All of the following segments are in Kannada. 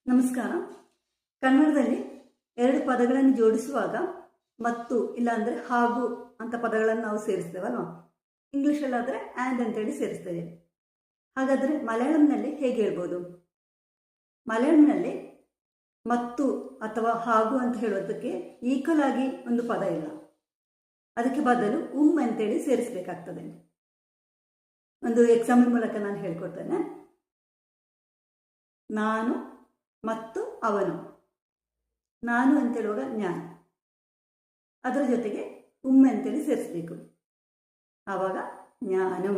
ನಮಸ್ಕಾರ. ಕನ್ನಡದಲ್ಲಿ ಎರಡು ಪದಗಳನ್ನು ಜೋಡಿಸುವಾಗ ಮತ್ತು ಇಲ್ಲಾಂದರೆ ಹಾಗೂ ಅಂತ ಪದಗಳನ್ನು ನಾವು ಸೇರಿಸ್ತೇವಲ್ವ. ಇಂಗ್ಲೀಷಲ್ಲಾದರೆ ಆ್ಯಂಡ್ ಅಂತೇಳಿ ಸೇರಿಸ್ತೇವೆ. ಹಾಗಾದರೆ ಮಲಯಾಳಂನಲ್ಲಿ ಹೇಗೆ ಹೇಳ್ಬೋದು? ಮಲಯಾಳಂನಲ್ಲಿ ಮತ್ತು ಅಥವಾ ಹಾಗೂ ಅಂತ ಹೇಳೋದಕ್ಕೆ ಈಕ್ವಲ್ ಆಗಿ ಒಂದು ಪದ ಇಲ್ಲ. ಅದಕ್ಕೆ ಬದಲು ಅಂತೇಳಿ ಸೇರಿಸಬೇಕಾಗ್ತದೆ. ಒಂದು ಎಕ್ಸಾಂಪಲ್ ಮೂಲಕ ನಾನು ಹೇಳ್ಕೊಡ್ತೇನೆ. ನಾನು ಮತ್ತು ಅವನು. ನಾನು ಅಂತ ಹೇಳುವಾಗ ಜ್ಞಾನ, ಅದರ ಜೊತೆಗೆ ಅಂತೇಳಿ ಸೇರಿಸಬೇಕು. ಆವಾಗ ಜ್ಞಾನಂ.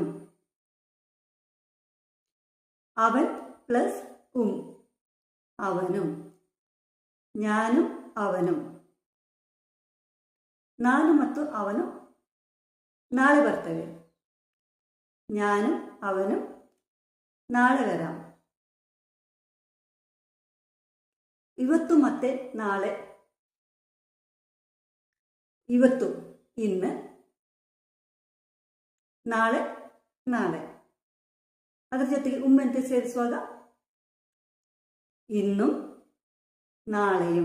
ಅವನ್ ಪ್ಲಸ್ ಅವನು. ಜ್ಞಾನಂ ಅವನು. ನಾನು ಮತ್ತು ಅವನು ನಾಳೆ ಬರ್ತೇವೆ. ಜ್ಞಾನಂ ಅವನು ನಾಳೆ ವರಾಂ. ಇವತ್ತು ಮತ್ತೆ ನಾಳೆ. ಇವತ್ತು ಇನ್ನು, ನಾಳೆ ನಾಳೆ. ಅದರ ಜೊತೆಗೆ ಅಂತ ಸೇರಿಸುವಾಗ ಇನ್ನು ನಾಳೆಯು.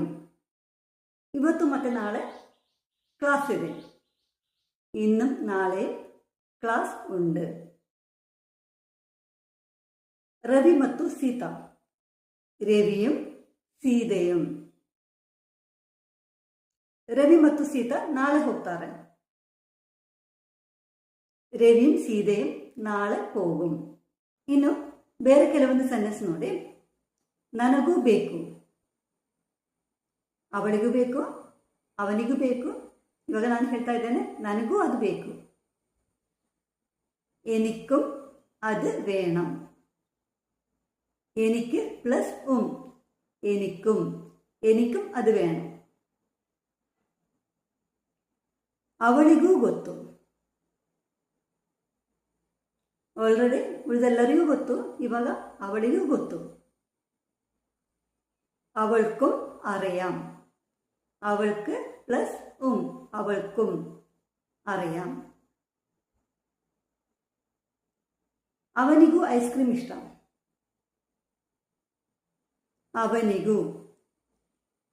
ಇವತ್ತು ಮತ್ತೆ ನಾಳೆ ಕ್ಲಾಸ್ ಇದೆ. ഇന്നും നാളെയും ಕ್ಲಾಸ್ ഉണ്ട്. ರವಿ ಮತ್ತು ಸೀತಾ. ರವಿയും ಸೀತೆയും. ರವಿ ಮತ್ತು ಸೀತಾ ನಾಳೆ ಹೋಗ್ತಾರೆ. ರವಿയും ಸೀತೆയും ನಾಳೆ ಹೋಗುം. ಇನ್ನು ಬೇರೆ ಕೆಲವೊಂದು ಸೆಂಟೆನ್ಸ್ ನೋಡಿ. ನನಗೂ ಬೇಕು. ಅವಳಿಗೂ ಬೇಕು, ಅವನಿಗೂ ಬೇಕು. ಇವಾಗ ನಾನು ಹೇಳ್ತಾ ಇದ್ದೇನೆ, ನನಗೂ ಅದು ಬೇಕು. എനിക്കും അത് വേണം. എനിക്ക് പ്ലസ് എനിക്കും. എനിക്കും ಅದು വേണം. ಅವಳಿಗೂ ಗೊತ್ತು. ಆಲ್ರೆಡಿ ಉಳಿದೆಲ್ಲರಿಗೂ ಗೊತ್ತು, ಇವಾಗ ಅವಳಿಗೂ ಗೊತ್ತು. അവൾക്കും അറിയാം. അവൾക്ക് പ്ലസ് അവൾക്കും അറിയാം. ಅವನಿಗೂ ಐಸ್ ಕ್ರೀಮ್ ಇಷ್ಟ. ಅವನಿಗೂ,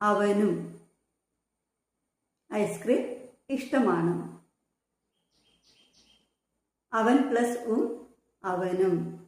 അവനും ഐസ്ക്രീം ഇഷ്ടമാണ്. അവൻ പ്ലസ് അവനും.